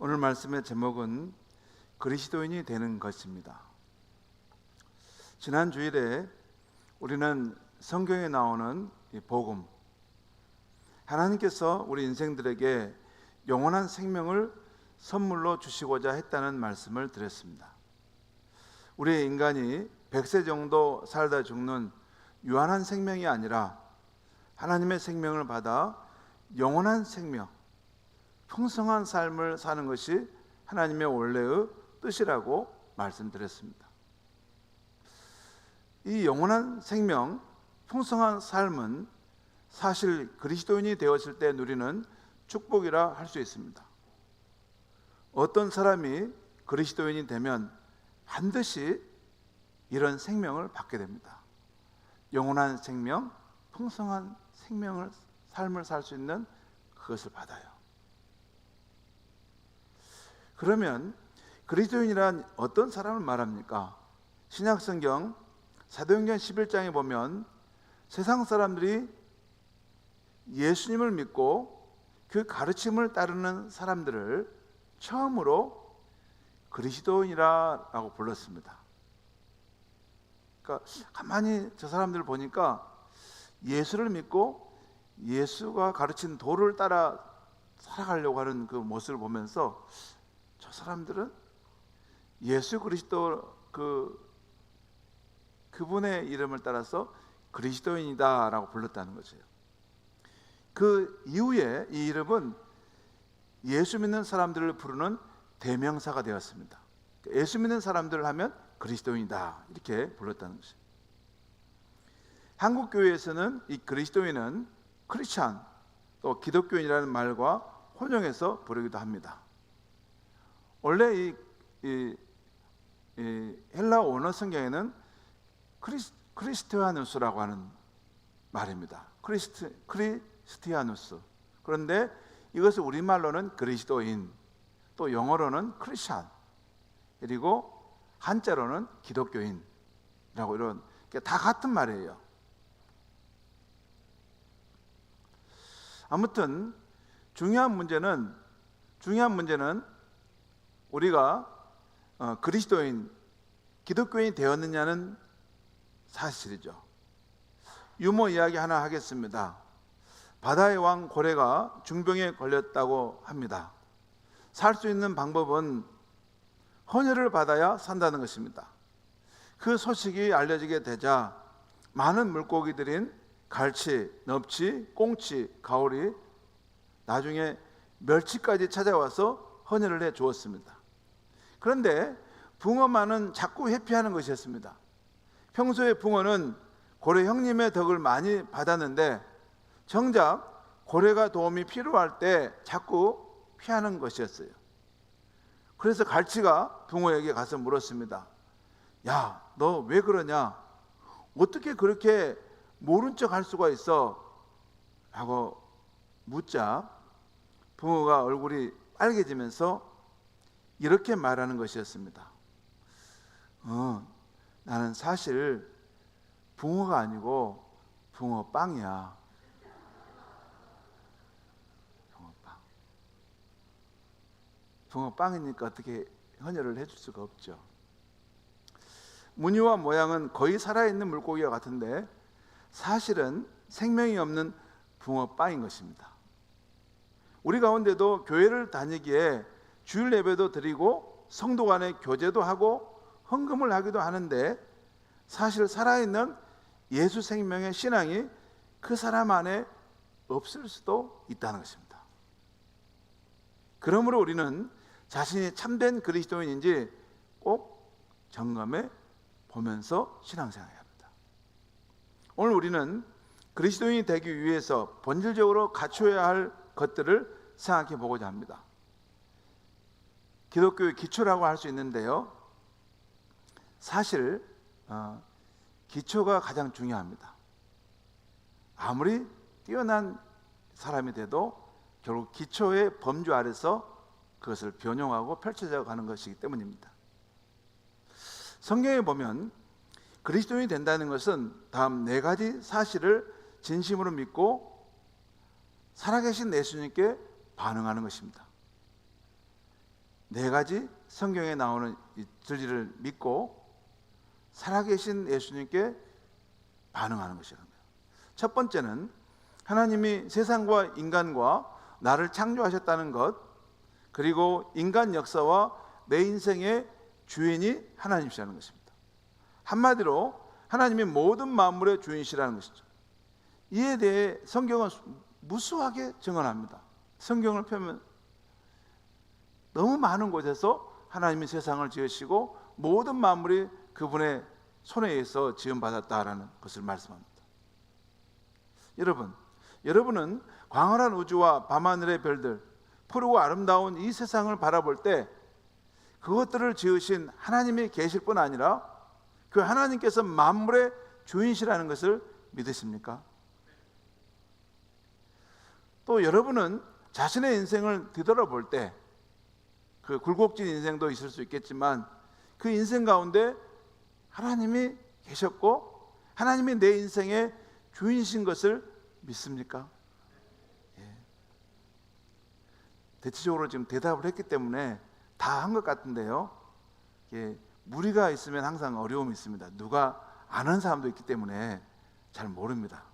오늘 말씀의 제목은 그리스도인이 되는 것입니다. 지난 주일에 우리는 성경에 나오는 이 복음, 하나님께서 우리 인생들에게 영원한 생명을 선물로 주시고자 했다는 말씀을 드렸습니다. 우리 인간이 100세 정도 살다 죽는 유한한 생명이 아니라 하나님의 생명을 받아 영원한 생명, 풍성한 삶을 사는 것이 하나님의 원래의 뜻이라고 말씀드렸습니다. 이 영원한 생명, 풍성한 삶은 사실 그리스도인이 되었을 때 누리는 축복이라 할 수 있습니다. 어떤 사람이 그리스도인이 되면 반드시 이런 생명을 받게 됩니다. 영원한 생명, 풍성한 삶을 살 수 있는 그것을 받아요. 그러면 그리스도인이란 어떤 사람을 말합니까? 신약성경 사도행전 11장에 보면 세상 사람들이 예수님을 믿고 그 가르침을 따르는 사람들을 처음으로 그리스도인이라고 불렀습니다. 그러니까 가만히 저 사람들을 보니까 예수를 믿고 예수가 가르친 도를 따라 살아가려고 하는 그 모습을 보면서 저 사람들은 예수 그리스도 그분의 이름을 따라서 그리스도인이다라고 불렀다는 것이에요. 그 이후에 이 이름은 예수 믿는 사람들을 부르는 대명사가 되었습니다. 예수 믿는 사람들을 하면 그리스도인이다 이렇게 불렀다는 것이에요. 한국 교회에서는 이 그리스도인은 크리스찬 또 기독교인이라는 말과 혼용해서 부르기도 합니다. 원래 이 헬라 원어 성경에는 크리스티아누스라고 하는 말입니다. 크리스티아누스. 그런데 이것을 우리말로는 그리스도인, 또 영어로는 크리스찬, 그리고 한자로는 기독교인이라고 이런 다 같은 말이에요. 아무튼 중요한 문제는 우리가 그리스도인, 기독교인이 되었느냐는 사실이죠. 유머 이야기 하나 하겠습니다. 바다의 왕 고래가 중병에 걸렸다고 합니다. 살 수 있는 방법은 헌혈을 받아야 산다는 것입니다. 그 소식이 알려지게 되자 많은 물고기들인 갈치, 넙치, 꽁치, 가오리, 나중에 멸치까지 찾아와서 헌혈을 해 주었습니다. 그런데 붕어만은 자꾸 회피하는 것이었습니다. 평소에 붕어는 고래 형님의 덕을 많이 받았는데 정작 고래가 도움이 필요할 때 자꾸 피하는 것이었어요. 그래서 갈치가 붕어에게 가서 물었습니다. 야, 너 왜 그러냐? 어떻게 그렇게 모른 척 할 수가 있어? 하고 묻자 붕어가 얼굴이 빨개지면서 이렇게 말하는 것이었습니다. 나는 사실 붕어가 아니고 붕어빵이야. 붕어빵이니까 어떻게 헌혈을 해줄 수가 없죠. 무늬와 모양은 거의 살아있는 물고기와 같은데 사실은 생명이 없는 붕어빵인 것입니다. 우리 가운데도 교회를 다니기에 주일 예배도 드리고 성도 간에 교제도 하고 헌금을 하기도 하는데 사실 살아있는 예수 생명의 신앙이 그 사람 안에 없을 수도 있다는 것입니다. 그러므로 우리는 자신이 참된 그리스도인인지 꼭 점검해 보면서 신앙생활해야 합니다. 오늘 우리는 그리스도인이 되기 위해서 본질적으로 갖춰야 할 것들을 생각해 보고자 합니다. 기독교의 기초라고 할 수 있는데요, 사실 기초가 가장 중요합니다. 아무리 뛰어난 사람이 돼도 결국 기초의 범주 아래서 그것을 변형하고 펼쳐져 가는 것이기 때문입니다. 성경에 보면 그리스도인이 된다는 것은 다음 4가지 사실을 진심으로 믿고 살아계신 예수님께 반응하는 것입니다. 네 가지 성경에 나오는 이 진리를 믿고 살아계신 예수님께 반응하는 것이라는 거예요. 첫 번째는 하나님이 세상과 인간과 나를 창조하셨다는 것, 그리고 인간 역사와 내 인생의 주인이 하나님이시라는 것입니다. 한마디로 하나님이 모든 만물의 주인이시라는 것이죠. 이에 대해 성경은 무수하게 증언합니다. 성경을 펴면 너무 많은 곳에서 하나님이 세상을 지으시고 모든 만물이 그분의 손에 의해서 지음받았다라는 것을 말씀합니다. 여러분은 광활한 우주와 밤하늘의 별들, 푸르고 아름다운 이 세상을 바라볼 때 그것들을 지으신 하나님이 계실 뿐 아니라 그 하나님께서 만물의 주인이시라는 것을 믿으십니까? 또 여러분은 자신의 인생을 뒤돌아볼 때 그 굴곡진 인생도 있을 수 있겠지만 그 인생 가운데 하나님이 계셨고 하나님이 내 인생의 주인이신 것을 믿습니까? 예. 대체적으로 지금 대답을 했기 때문에 다 한 것 같은데요. 예. 무리가 있으면 항상 어려움이 있습니다. 누가 아는 사람도 있기 때문에 잘 모릅니다.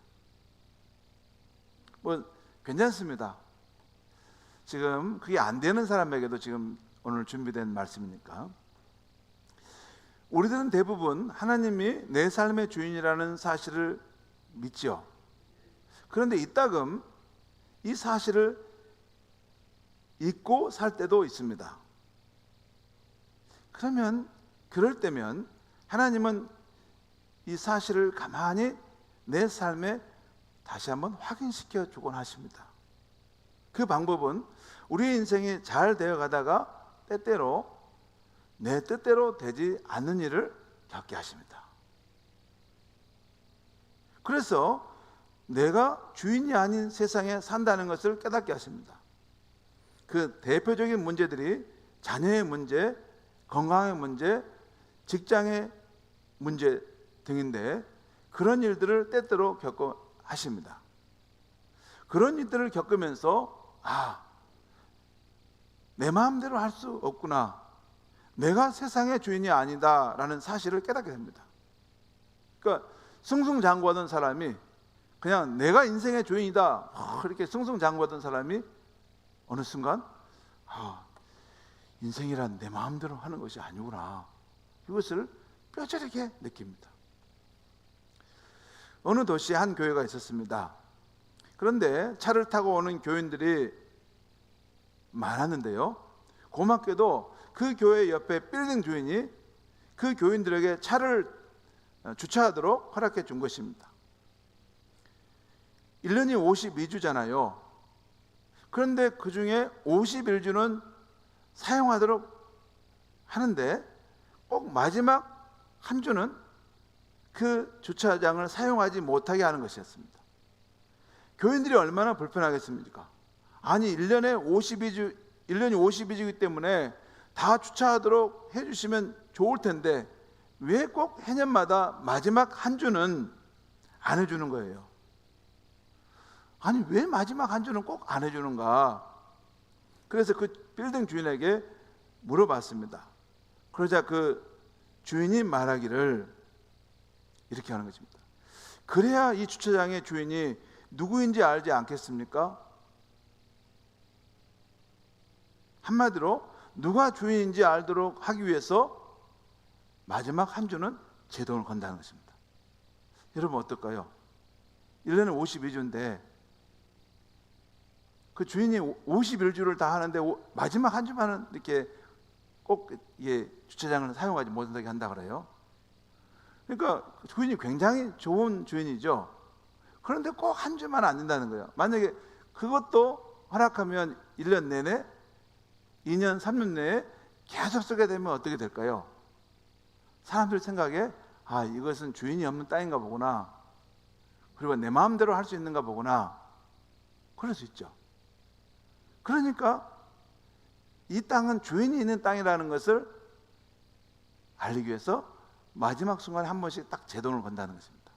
뭐 괜찮습니다. 지금 그게 안 되는 사람에게도 지금 오늘 준비된 말씀이니까. 우리들은 대부분 하나님이 내 삶의 주인이라는 사실을 믿죠. 그런데 이따금 이 사실을 잊고 살 때도 있습니다. 그럴 때면 하나님은 이 사실을 가만히 내 삶에 다시 한번 확인시켜 주곤 하십니다. 그 방법은 우리 인생이 잘 되어 가다가 때때로 내 뜻대로 되지 않는 일을 겪게 하십니다. 그래서 내가 주인이 아닌 세상에 산다는 것을 깨닫게 하십니다. 그 대표적인 문제들이 자녀의 문제, 건강의 문제, 직장의 문제 등인데 그런 일들을 때때로 겪어 하십니다. 그런 일들을 겪으면서 내 마음대로 할 수 없구나, 내가 세상의 주인이 아니다라는 사실을 깨닫게 됩니다. 그러니까 승승장구하던 사람이 그냥 내가 인생의 주인이다 이렇게 승승장구하던 사람이 어느 순간 인생이란 내 마음대로 하는 것이 아니구나, 이것을 뼈저리게 느낍니다. 어느 도시에 한 교회가 있었습니다. 그런데 차를 타고 오는 교인들이 많았는데요, 고맙게도 그 교회 옆에 빌딩 주인이 그 교인들에게 차를 주차하도록 허락해 준 것입니다. 1년이 52주잖아요. 그런데 그 중에 51주는 사용하도록 하는데 꼭 마지막 한 주는 그 주차장을 사용하지 못하게 하는 것이었습니다. 교인들이 얼마나 불편하겠습니까? 아니 1년이 52주이기 때문에 다 주차하도록 해주시면 좋을 텐데 왜 꼭 해년마다 마지막 한 주는 안 해주는 거예요? 아니 왜 마지막 한 주는 꼭 안 해주는가? 그래서 그 빌딩 주인에게 물어봤습니다. 그러자 그 주인이 말하기를 이렇게 하는 것입니다. 그래야 이 주차장의 주인이 누구인지 알지 않겠습니까? 한마디로 누가 주인인지 알도록 하기 위해서 마지막 한 주는 제 돈을 건다는 것입니다. 여러분 어떨까요? 1년에 52주인데 그 주인이 51주를 다 하는데 마지막 한 주만은 이렇게 꼭 주차장을 사용하지 못하게 한다 그래요. 그러니까 주인이 굉장히 좋은 주인이죠. 그런데 꼭 한 주만 안 된다는 거예요. 만약에 그것도 허락하면 1년 내내 2년, 3년 내에 계속 쓰게 되면 어떻게 될까요? 사람들 생각에 이것은 주인이 없는 땅인가 보구나, 그리고 내 마음대로 할 수 있는가 보구나, 그럴 수 있죠. 그러니까 이 땅은 주인이 있는 땅이라는 것을 알리기 위해서 마지막 순간에 한 번씩 딱 제 돈을 건다는 것입니다.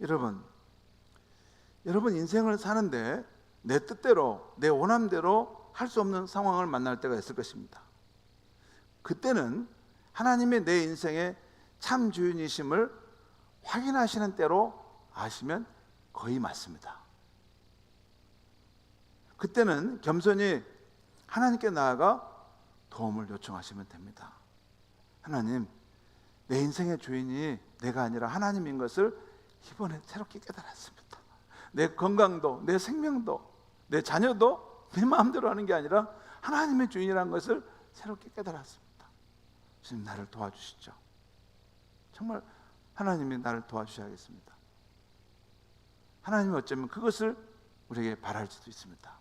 여러분 인생을 사는데 내 뜻대로 내 원함대로 할 수 없는 상황을 만날 때가 있을 것입니다. 그때는 하나님의 내 인생의 참 주인이심을 확인하시는 때로 아시면 거의 맞습니다. 그때는 겸손히 하나님께 나아가 도움을 요청하시면 됩니다. 하나님, 내 인생의 주인이 내가 아니라 하나님인 것을 이번에 새롭게 깨달았습니다. 내 건강도, 내 생명도, 내 자녀도 내 마음대로 하는 게 아니라 하나님의 주인이라는 것을 새롭게 깨달았습니다. 주님, 나를 도와주시죠. 정말 하나님이 나를 도와주셔야겠습니다. 하나님이 어쩌면 그것을 우리에게 바랄 수도 있습니다.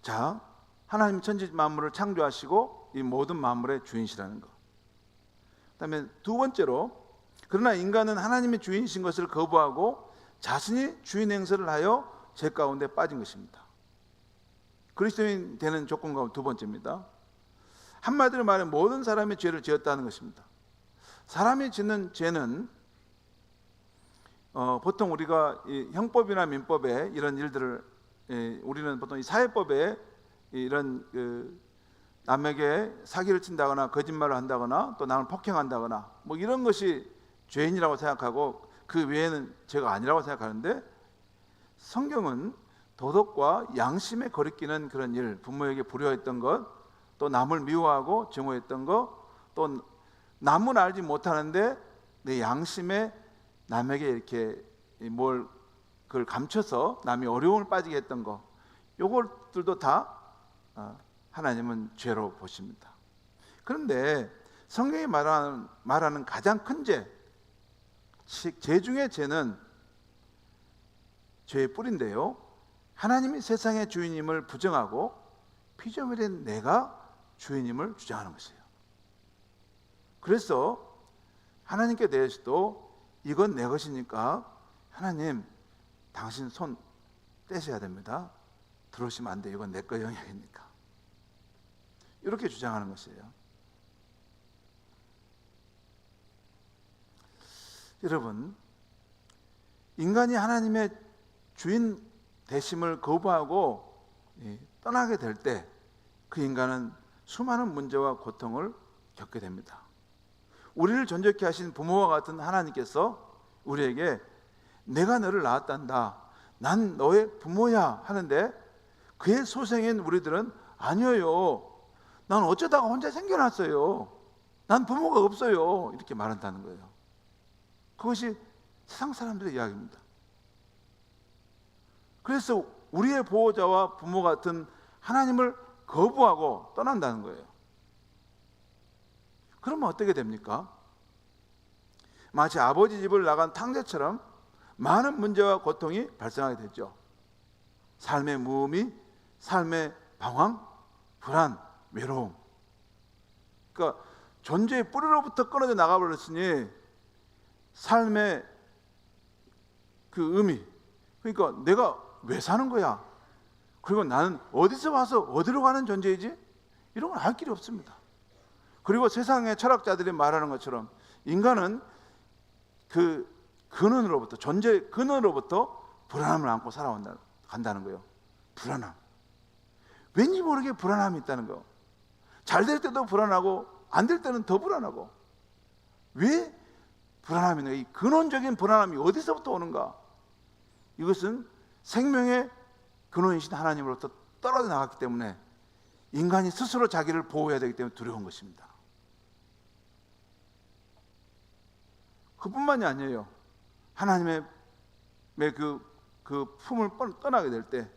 자, 하나님 천지 만물을 창조하시고 이 모든 만물의 주인이시라는 것. 그다음에 두 번째로, 그러나 인간은 하나님의 주인이신 것을 거부하고 자신이 주인 행세를 하여 죄 가운데 빠진 것입니다. 그리스도인 되는 조건과 두 번째입니다. 한마디로 말해 모든 사람이 죄를 지었다는 것입니다. 사람이 짓는 죄는 보통 우리가 이 형법이나 민법에 이런 일들을 우리는 보통 이 사회법에 이런 남에게 사기를 친다거나 거짓말을 한다거나 또 남을 폭행한다거나 뭐 이런 것이 죄인이라고 생각하고 그 외에는 죄가 아니라고 생각하는데, 성경은 도덕과 양심에 거리끼는 그런 일, 부모에게 불효했던 것, 또 남을 미워하고 증오했던 것, 또 남은 알지 못하는데 내 양심에 남에게 이렇게 뭘 그걸 감춰서 남이 어려움을 빠지게 했던 것, 요것들도 다 하나님은 죄로 보십니다. 그런데 성경이 말하는 가장 큰 죄 중의 죄는 죄의 뿌리인데요, 하나님이 세상의 주인임을 부정하고 피조물인 내가 주인임을 주장하는 것이에요. 그래서 하나님께 대해서도 이건 내 것이니까 하나님, 당신 손 떼셔야 됩니다. 들어오시면 안 돼. 이건 내 거 영역이니까. 이렇게 주장하는 것이에요. 여러분, 인간이 하나님의 주인 되심을 거부하고 떠나게 될 때 그 인간은 수많은 문제와 고통을 겪게 됩니다. 우리를 존재케 하신 부모와 같은 하나님께서 우리에게 내가 너를 낳았단다, 난 너의 부모야 하는데 그의 소생인 우리들은 아니에요, 난 어쩌다가 혼자 생겨났어요, 난 부모가 없어요, 이렇게 말한다는 거예요. 그것이 세상 사람들의 이야기입니다. 그래서 우리의 보호자와 부모 같은 하나님을 거부하고 떠난다는 거예요. 그러면 어떻게 됩니까? 마치 아버지 집을 나간 탕자처럼 많은 문제와 고통이 발생하게 되죠. 삶의 무의미, 삶의 방황, 불안, 외로움. 그러니까 존재의 뿌리로부터 끊어져 나가버렸으니 삶의 그 의미, 그러니까 내가 왜 사는 거야? 그리고 나는 어디서 와서 어디로 가는 존재이지? 이런 건 알 길이 없습니다. 그리고 세상의 철학자들이 말하는 것처럼 인간은 그 근원으로부터, 존재의 근원으로부터 불안함을 안고 살아간다는 거예요. 불안함. 왠지 모르게 불안함이 있다는 거. 잘 될 때도 불안하고 안 될 때는 더 불안하고. 왜 불안함이 있는가? 이 근원적인 불안함이 어디서부터 오는가? 이것은 생명의 근원이신 하나님으로부터 떨어져 나갔기 때문에 인간이 스스로 자기를 보호해야 되기 때문에 두려운 것입니다. 그뿐만이 아니에요. 하나님의 그 품을 떠나게 될 때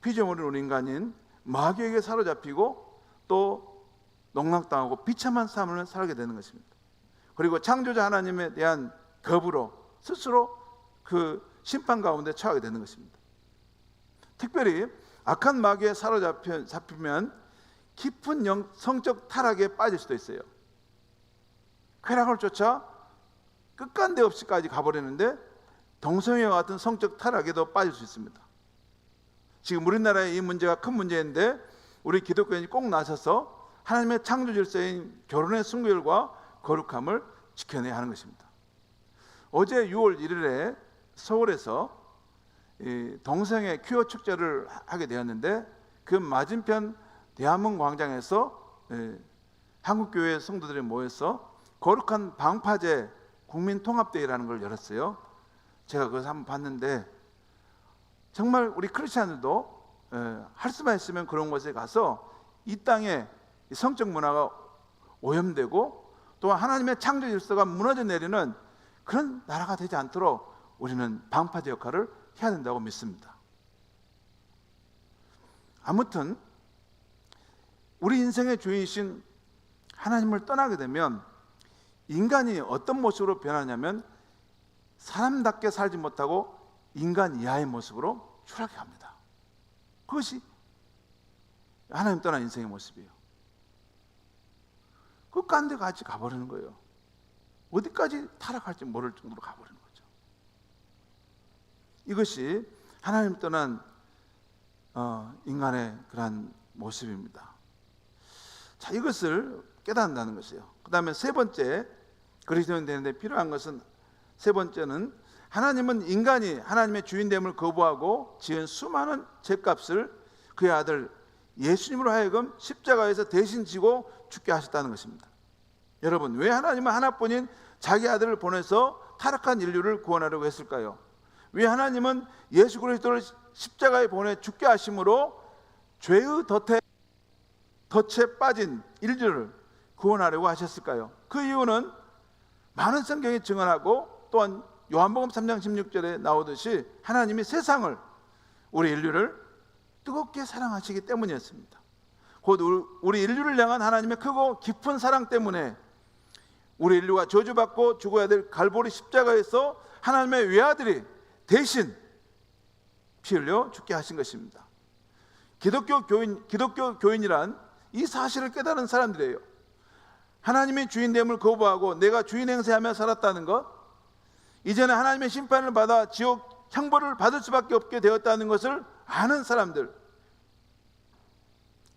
피조물인 우리 인간인 마귀에게 사로잡히고 또 농락당하고 비참한 삶을 살게 되는 것입니다. 그리고 창조자 하나님에 대한 거부로 스스로 그 심판 가운데 처하게 되는 것입니다. 특별히 악한 마귀에 사로잡히면 깊은 성적 타락에 빠질 수도 있어요. 쾌락을 쫓아 끝간데 없이까지 가버리는데 동성애와 같은 성적 타락에도 빠질 수 있습니다. 지금 우리나라의 이 문제가 큰 문제인데 우리 기독교인이 꼭 나서서 하나님의 창조 질서인 결혼의 순결과 거룩함을 지켜내야 하는 것입니다. 어제 6월 1일에 서울에서 동성애 퀴어 축제를 하게 되었는데, 그 맞은편 대한문 광장에서 한국교회 성도들이 모여서 거룩한 방파제 국민통합대회라는 걸 열었어요. 제가 그것을 한번 봤는데 정말 우리 크리스찬들도 할 수만 있으면 그런 곳에 가서 이 땅에 성적 문화가 오염되고 또한 하나님의 창조 질서가 무너져 내리는 그런 나라가 되지 않도록 우리는 방파제 역할을 해야 된다고 믿습니다. 아무튼 우리 인생의 주인이신 하나님을 떠나게 되면 인간이 어떤 모습으로 변하냐면 사람답게 살지 못하고 인간 이하의 모습으로 추락해 갑니다. 그것이 하나님 떠난 인생의 모습이에요. 끝까지 같이 가버리는 거예요. 어디까지 타락할지 모를 정도로 가버리는 거죠. 이것이 하나님 떠난 인간의 그러한 모습입니다. 자, 이것을 깨닫는다는 것이에요. 그 다음에 세 번째, 그리스도인 되는데 필요한 것은, 세 번째는 하나님은 인간이 하나님의 주인됨을 거부하고 지은 수많은 죄값을 그의 아들 예수님으로 하여금 십자가에서 대신 지고 죽게 하셨다는 것입니다. 여러분, 왜 하나님은 하나뿐인 자기 아들을 보내서 타락한 인류를 구원하려고 했을까요? 왜 하나님은 예수 그리스도를 십자가에 보내 죽게 하심으로 죄의 덫에 빠진 인류를 구원하려고 하셨을까요? 그 이유는 많은 성경이 증언하고 또한 요한복음 3장 16절에 나오듯이 하나님이 세상을, 우리 인류를 뜨겁게 사랑하시기 때문이었습니다. 곧 우리 인류를 향한 하나님의 크고 깊은 사랑 때문에 우리 인류가 저주받고 죽어야 될 갈보리 십자가에서 하나님의 외아들이 대신 피 흘려 죽게 하신 것입니다. 기독교 교인이란 이 사실을 깨달은 사람들이에요. 하나님의 주인됨을 거부하고 내가 주인 행세하며 살았다는 것, 이제는 하나님의 심판을 받아 지옥 형벌을 받을 수밖에 없게 되었다는 것을 아는 사람들.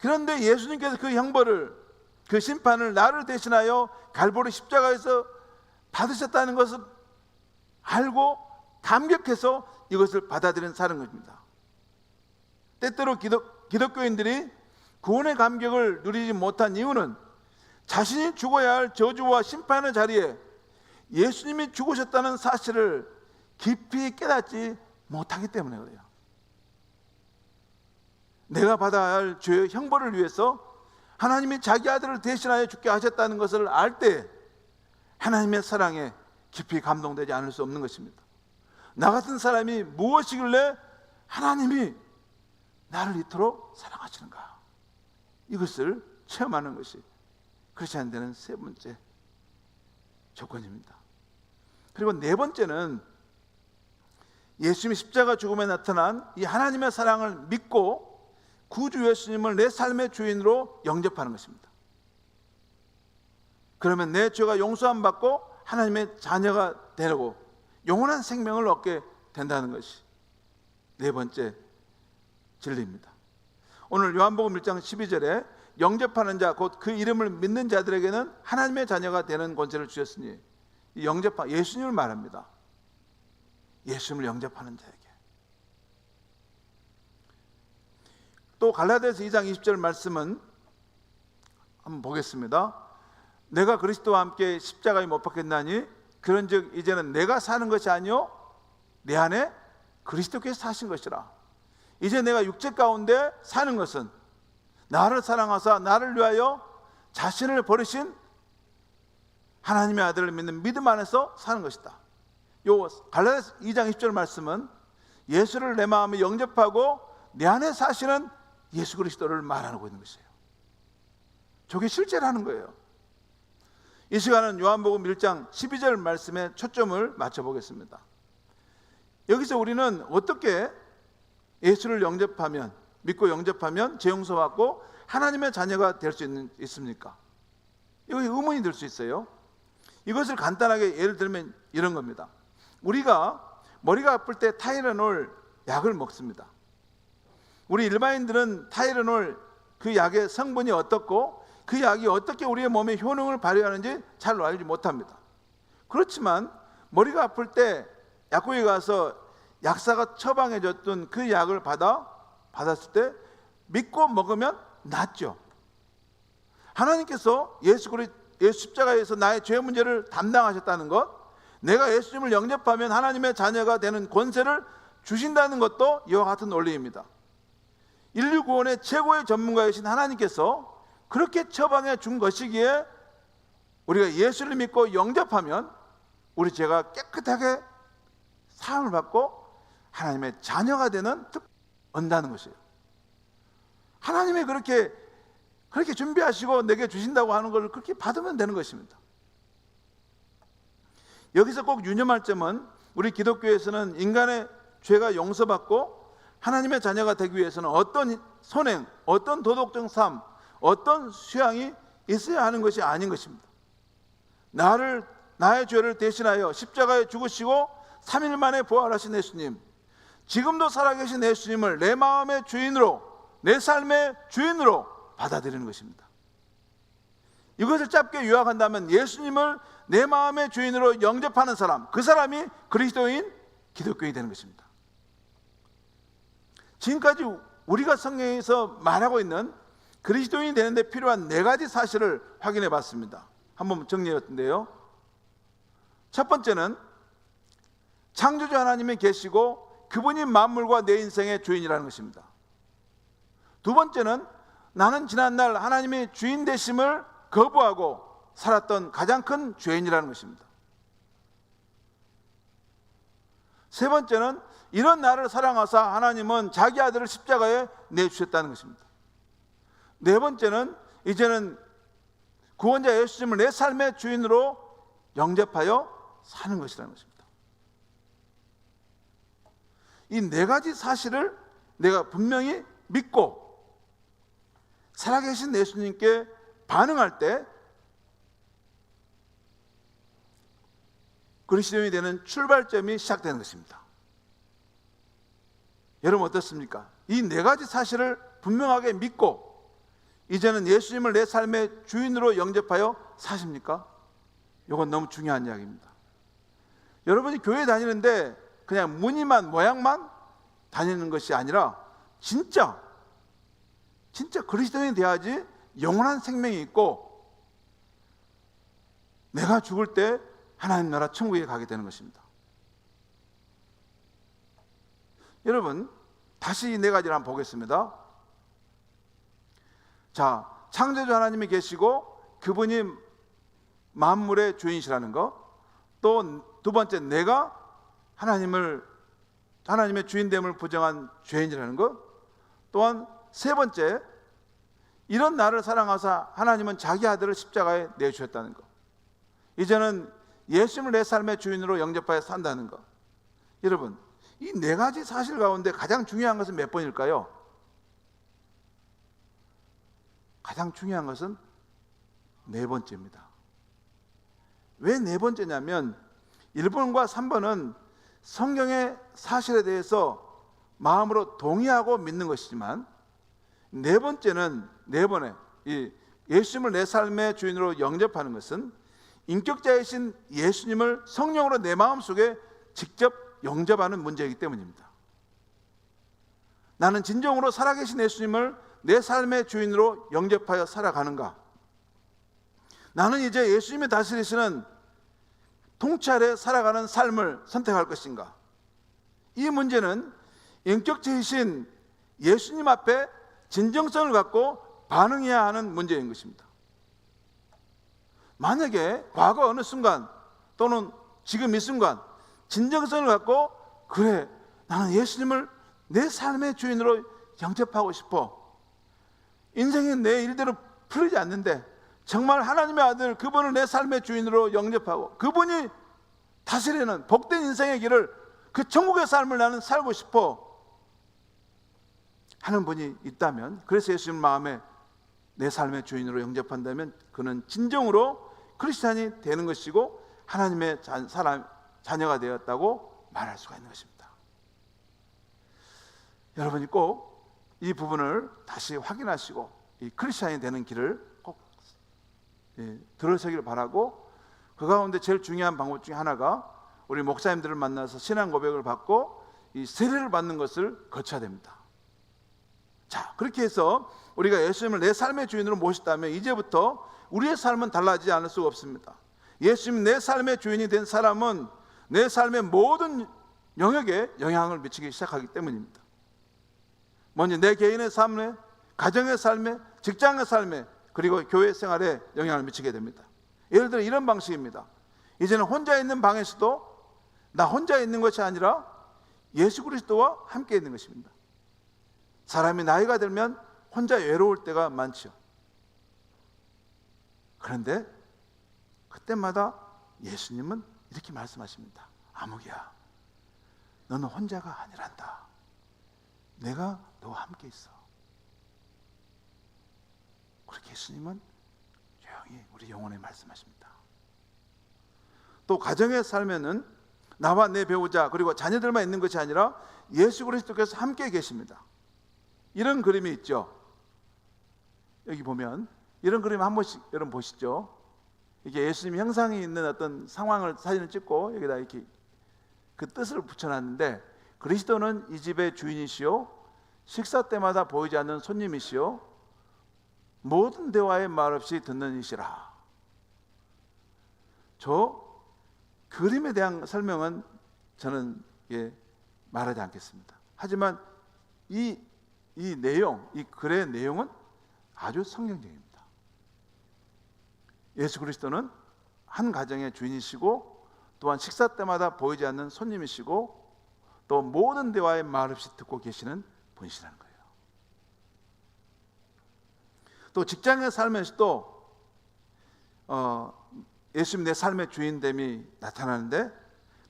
그런데 예수님께서 그 형벌을, 그 심판을 나를 대신하여 갈보리 십자가에서 받으셨다는 것을 알고 감격해서 이것을 받아들인 사람입니다. 때때로 기독교인들이 구원의 감격을 누리지 못한 이유는 자신이 죽어야 할 저주와 심판의 자리에 예수님이 죽으셨다는 사실을 깊이 깨닫지 못하기 때문에 그래요. 내가 받아야 할 죄의 형벌을 위해서 하나님이 자기 아들을 대신하여 죽게 하셨다는 것을 알 때 하나님의 사랑에 깊이 감동되지 않을 수 없는 것입니다. 나 같은 사람이 무엇이길래 하나님이 나를 이토록 사랑하시는가, 이것을 체험하는 것이 크리스찬 되는 세 번째 조건입니다. 그리고 네 번째는 예수님이 십자가 죽음에 나타난 이 하나님의 사랑을 믿고 구주 예수님을 내 삶의 주인으로 영접하는 것입니다. 그러면 내 죄가 용서함 받고 하나님의 자녀가 되고 영원한 생명을 얻게 된다는 것이 네 번째 진리입니다. 오늘 요한복음 1장 12절에 영접하는 자, 곧 그 이름을 믿는 자들에게는 하나님의 자녀가 되는 권세를 주셨으니, 이 예수님을 말합니다. 예수님을 영접하는 자에게. 또 갈라디아서 2장 20절 말씀은 한번 보겠습니다. 내가 그리스도와 함께 십자가에 못 박혔나니 그런즉 이제는 내가 사는 것이 아니요 내 안에 그리스도께서 사신 것이라. 이제 내가 육체 가운데 사는 것은 나를 사랑하사 나를 위하여 자신을 버리신 하나님의 아들을 믿는 믿음 안에서 사는 것이다. 요 갈라디아서 2장 20절 말씀은 예수를 내 마음에 영접하고 내 안에 사시는 예수 그리스도를 말하고 있는 것이에요. 저게 실제라는 거예요. 이 시간은 요한복음 1장 12절 말씀에 초점을 맞춰보겠습니다. 여기서 우리는 어떻게 예수를 영접하면, 믿고 영접하면 죄 용서받고 하나님의 자녀가 될 수 있습니까? 이거 의문이 들 수 있어요. 이것을 간단하게 예를 들면 이런 겁니다. 우리가 머리가 아플 때 타이레놀 약을 먹습니다. 우리 일반인들은 타이레놀 그 약의 성분이 어떻고 그 약이 어떻게 우리의 몸에 효능을 발휘하는지 잘 알지 못합니다. 그렇지만 머리가 아플 때 약국에 가서 약사가 처방해 줬던 그 약을 받았을 때 믿고 먹으면 낫죠. 하나님께서 예수 십자가에서 나의 죄 문제를 담당하셨다는 것, 내가 예수님을 영접하면 하나님의 자녀가 되는 권세를 주신다는 것도 이와 같은 원리입니다. 인류 구원의 최고의 전문가이신 하나님께서 그렇게 처방해 준 것이기에 우리가 예수를 믿고 영접하면 우리 죄가 깨끗하게 사함을 받고 하나님의 자녀가 되는 언다는 것이에요. 하나님이 그렇게 준비하시고 내게 주신다고 하는 걸 그렇게 받으면 되는 것입니다. 여기서 꼭 유념할 점은 우리 기독교에서는 인간의 죄가 용서받고 하나님의 자녀가 되기 위해서는 어떤 선행, 어떤 도덕적 삶, 어떤 수양이 있어야 하는 것이 아닌 것입니다. 나의 죄를 대신하여 십자가에 죽으시고 3일 만에 부활하신 예수님, 지금도 살아계신 예수님을 내 마음의 주인으로, 내 삶의 주인으로 받아들이는 것입니다. 이것을 짧게 요약한다면 예수님을 내 마음의 주인으로 영접하는 사람, 그 사람이 그리스도인 기독교인이 되는 것입니다. 지금까지 우리가 성경에서 말하고 있는 그리스도인이 되는데 필요한 4가지 사실을 확인해 봤습니다. 한번 정리해 봤는데요, 첫 번째는 창조주 하나님이 계시고 그분이 만물과 내 인생의 주인이라는 것입니다. 두 번째는 나는 지난날 하나님의 주인 되심을 거부하고 살았던 가장 큰 죄인이라는 것입니다. 세 번째는 이런 나를 사랑하사 하나님은 자기 아들을 십자가에 내주셨다는 것입니다. 네 번째는 이제는 구원자 예수님을 내 삶의 주인으로 영접하여 사는 것이라는 것입니다. 이 4가지 사실을 내가 분명히 믿고 살아계신 예수님께 반응할 때 그리스도인이 되는 출발점이 시작되는 것입니다. 여러분 어떻습니까? 이 4가지 사실을 분명하게 믿고 이제는 예수님을 내 삶의 주인으로 영접하여 사십니까? 이건 너무 중요한 이야기입니다. 여러분이 교회 다니는데 그냥 무늬만 모양만 다니는 것이 아니라 진짜 그리스도인이 돼야지 영원한 생명이 있고 내가 죽을 때 하나님 나라 천국에 가게 되는 것입니다. 여러분 다시 이 4가지를 한번 보겠습니다. 자, 창조주 하나님이 계시고 그분이 만물의 주인이시라는 것, 또 두 번째 내가 하나님의 주인됨을 부정한 죄인이라는 것, 또한 세 번째 이런 나를 사랑하사 하나님은 자기 아들을 십자가에 내주셨다는 것, 이제는 예수님을 내 삶의 주인으로 영접하여 산다는 것. 여러분 이 4가지 사실 가운데 가장 중요한 것은 몇 번일까요? 가장 중요한 것은 4번째입니다. 왜 4번째냐면 1번과 3번은 성경의 사실에 대해서 마음으로 동의하고 믿는 것이지만 4번째는 4번에 이 예수님을 내 삶의 주인으로 영접하는 것은 인격자이신 예수님을 성령으로 내 마음속에 직접 영접하는 문제이기 때문입니다. 나는 진정으로 살아계신 예수님을 내 삶의 주인으로 영접하여 살아가는가? 나는 이제 예수님이 다스리시는 통찰에 살아가는 삶을 선택할 것인가? 이 문제는 인격체이신 예수님 앞에 진정성을 갖고 반응해야 하는 문제인 것입니다. 만약에 과거 어느 순간 또는 지금 이 순간 진정성을 갖고 그래 나는 예수님을 내 삶의 주인으로 영접하고 싶어, 인생이 내 일대로 풀리지 않는데 정말 하나님의 아들 그분을 내 삶의 주인으로 영접하고 그분이 다스리는 복된 인생의 길을, 그 천국의 삶을 나는 살고 싶어 하는 분이 있다면, 그래서 예수님 마음에 내 삶의 주인으로 영접한다면 그는 진정으로 크리스찬이 되는 것이고 하나님의 자녀가 되었다고 말할 수가 있는 것입니다. 여러분이 꼭 이 부분을 다시 확인하시고 이 크리스찬이 되는 길을 꼭 들어서기를 바라고, 그 가운데 제일 중요한 방법 중에 하나가 우리 목사님들을 만나서 신앙 고백을 받고 이 세례를 받는 것을 거쳐야 됩니다. 자, 그렇게 해서 우리가 예수님을 내 삶의 주인으로 모셨다면 이제부터 우리의 삶은 달라지지 않을 수가 없습니다. 예수님 내 삶의 주인이 된 사람은 내 삶의 모든 영역에 영향을 미치기 시작하기 때문입니다. 먼저 내 개인의 삶에, 가정의 삶에, 직장의 삶에, 그리고 교회 생활에 영향을 미치게 됩니다. 예를 들어 이런 방식입니다. 이제는 혼자 있는 방에서도 나 혼자 있는 것이 아니라 예수 그리스도와 함께 있는 것입니다. 사람이 나이가 들면 혼자 외로울 때가 많죠. 그런데 그때마다 예수님은 이렇게 말씀하십니다. 아무개야, 너는 혼자가 아니란다. 내가 너와 함께 있어. 그렇게 예수님은 조용히 우리 영혼에 말씀하십니다. 또 가정의 삶에는 나와 내 배우자 그리고 자녀들만 있는 것이 아니라 예수 그리스도께서 함께 계십니다. 이런 그림이 있죠. 여기 보면 이런 그림 한 번씩 여러분 보시죠. 이게 예수님 형상이 있는 어떤 상황을 사진을 찍고 여기다 이렇게 그 뜻을 붙여놨는데, 그리스도는 이 집의 주인이시요 식사 때마다 보이지 않는 손님이시요 모든 대화에 말없이 듣는 이시라. 저 그림에 대한 설명은 저는 말하지 않겠습니다. 하지만 이 내용, 이 글의 내용은 아주 성경적입니다. 예수 그리스도는 한 가정의 주인이시고 또한 식사 때마다 보이지 않는 손님이시고 또 모든 대화에 말없이 듣고 계시는 분이시라는 거예요. 또 직장의 삶에서도 예수님 내 삶의 주인됨이 나타나는데,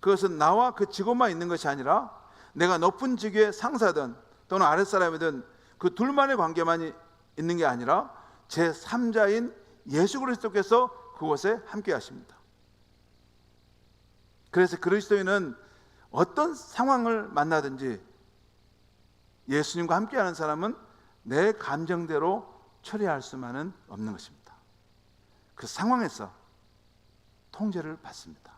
그것은 나와 그 직원만 있는 것이 아니라 내가 높은 직위의 상사든 또는 아랫사람이든 그 둘만의 관계만 있는 게 아니라 제3자인 예수 그리스도께서 그곳에 함께 하십니다. 그래서 그리스도인은 어떤 상황을 만나든지 예수님과 함께하는 사람은 내 감정대로 처리할 수만은 없는 것입니다. 그 상황에서 통제를 받습니다.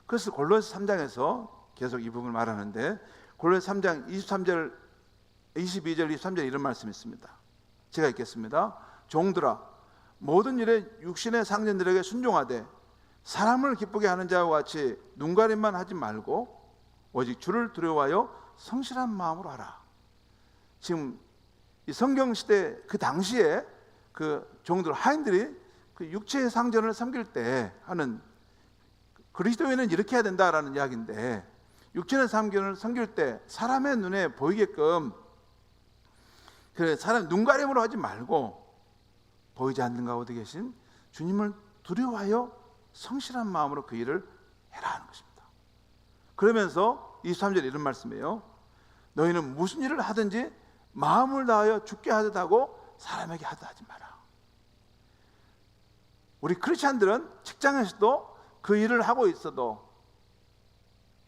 그래서 골로새 3장에서 계속 이 부분을 말하는데, 골로새 3장 22절 23절 이런 말씀이 있습니다. 제가 읽겠습니다. 종들아, 모든 일에 육신의 상전들에게 순종하되 사람을 기쁘게 하는 자와 같이 눈가림만 하지 말고 오직 주를 두려워하여 성실한 마음으로 하라. 지금 이 성경 시대 그 당시에 그 종들 하인들이 그 육체의 상전을 섬길 때 하는, 그리스도인은 이렇게 해야 된다라는 이야기인데, 육체의 상전을 섬길 때 사람의 눈에 보이게끔 그래 사람 눈가림으로 하지 말고 보이지 않는 가운데 계신 주님을 두려워하여 성실한 마음으로 그 일을 해라 하는 것입니다. 그러면서 23절에 이런 말씀이에요. 너희는 무슨 일을 하든지 마음을 다하여 주께 하듯 하고 사람에게 하듯 하지 마라. 우리 크리스찬들은 직장에서도 그 일을 하고 있어도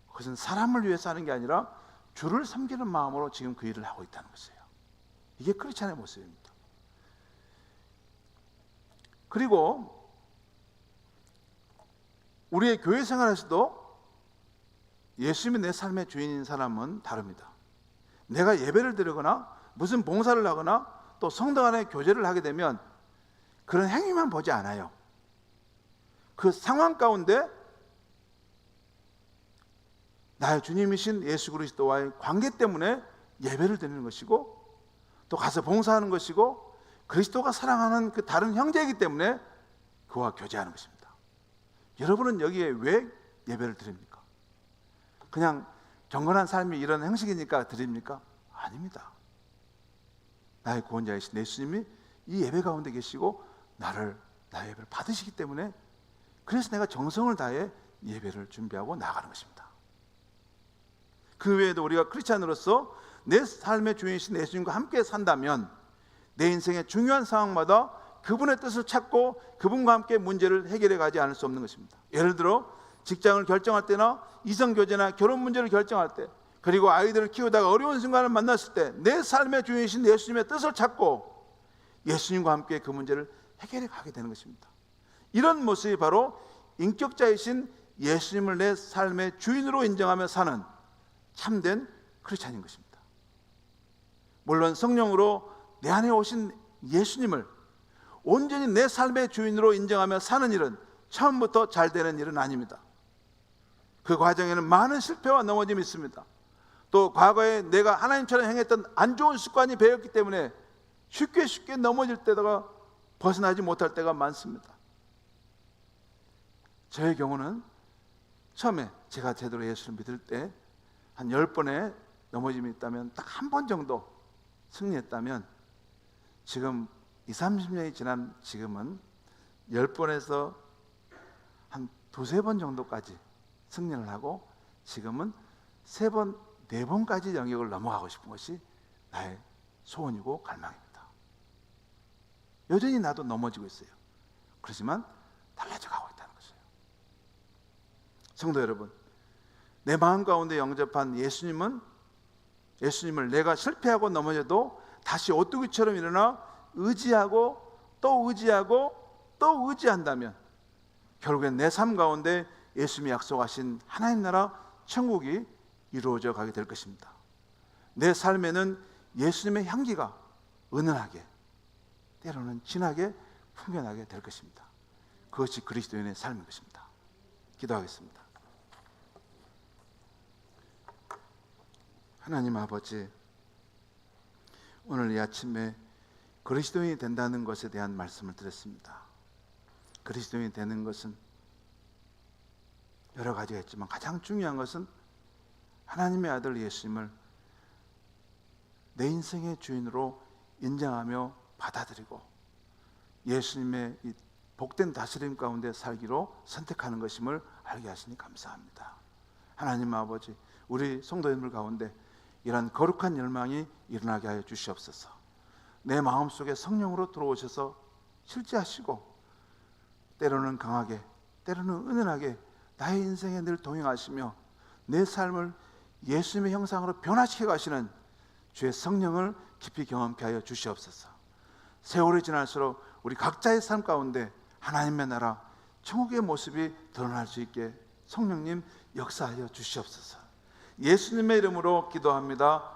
그것은 사람을 위해서 하는 게 아니라 주를 섬기는 마음으로 지금 그 일을 하고 있다는 것이에요. 이게 크리스찬의 모습입니다. 그리고 우리의 교회 생활에서도 예수님이 내 삶의 주인인 사람은 다릅니다. 내가 예배를 드리거나 무슨 봉사를 하거나 또 성당 안에 교제를 하게 되면 그런 행위만 보지 않아요. 그 상황 가운데 나의 주님이신 예수 그리스도와의 관계 때문에 예배를 드리는 것이고 또 가서 봉사하는 것이고 그리스도가 사랑하는 그 다른 형제이기 때문에 그와 교제하는 것입니다. 여러분은 여기에 왜 예배를 드립니까? 그냥 경건한 삶이 이런 형식이니까 드립니까? 아닙니다. 나의 구원자이신 예수님이 이 예배 가운데 계시고 나의 예배를 받으시기 때문에, 그래서 내가 정성을 다해 예배를 준비하고 나가는 것입니다. 그 외에도 우리가 크리스찬으로서 내 삶의 주인이신 예수님과 함께 산다면 내 인생의 중요한 상황마다 그분의 뜻을 찾고 그분과 함께 문제를 해결해 가지 않을 수 없는 것입니다. 예를 들어 직장을 결정할 때나 이성교제나 결혼 문제를 결정할 때, 그리고 아이들을 키우다가 어려운 순간을 만났을 때 내 삶의 주인이신 예수님의 뜻을 찾고 예수님과 함께 그 문제를 해결해 가게 되는 것입니다. 이런 모습이 바로 인격자이신 예수님을 내 삶의 주인으로 인정하며 사는 참된 크리스찬인 것입니다. 물론 성령으로 내 안에 오신 예수님을 온전히 내 삶의 주인으로 인정하며 사는 일은 처음부터 잘 되는 일은 아닙니다. 그 과정에는 많은 실패와 넘어짐이 있습니다. 또 과거에 내가 하나님처럼 행했던 안 좋은 습관이 배었기 때문에 쉽게 넘어질 때다가 벗어나지 못할 때가 많습니다. 저의 경우는 처음에 제가 제대로 예수를 믿을 때 한 10번의 넘어짐이 있다면 딱 한 번 정도 승리했다면 지금 20, 30년이 지난 지금은 10번에서 한 두세 번 정도까지 승리를 하고 지금은 3번, 4번까지 영역을 넘어가고 싶은 것이 나의 소원이고 갈망입니다. 여전히 나도 넘어지고 있어요. 그렇지만 달라져 가고 있다는 것이에요. 성도 여러분, 내 마음 가운데 영접한 예수님을 내가 실패하고 넘어져도 다시 오뚜기처럼 일어나 의지하고 또 의지하고 또 의지한다면 결국엔 내 삶 가운데 예수님이 약속하신 하나님 나라 천국이 이루어져 가게 될 것입니다. 내 삶에는 예수님의 향기가 은은하게 때로는 진하게 풍겨나게 될 것입니다. 그것이 그리스도인의 삶인 것입니다. 기도하겠습니다. 하나님 아버지, 오늘 이 아침에 그리스도인이 된다는 것에 대한 말씀을 드렸습니다. 그리스도인이 되는 것은 여러 가지가 있지만 가장 중요한 것은 하나님의 아들 예수님을 내 인생의 주인으로 인정하며 받아들이고 예수님의 이 복된 다스림 가운데 살기로 선택하는 것임을 알게 하시니 감사합니다. 하나님 아버지, 우리 성도님들 가운데 이러한 거룩한 열망이 일어나게 하여 주시옵소서. 내 마음속에 성령으로 들어오셔서 실제하시고 때로는 강하게 때로는 은은하게 나의 인생에 늘 동행하시며 내 삶을 예수님의 형상으로 변화시켜 가시는 주의 성령을 깊이 경험케 하여 주시옵소서. 세월이 지날수록 우리 각자의 삶 가운데 하나님의 나라 천국의 모습이 드러날 수 있게 성령님 역사하여 주시옵소서. 예수님의 이름으로 기도합니다.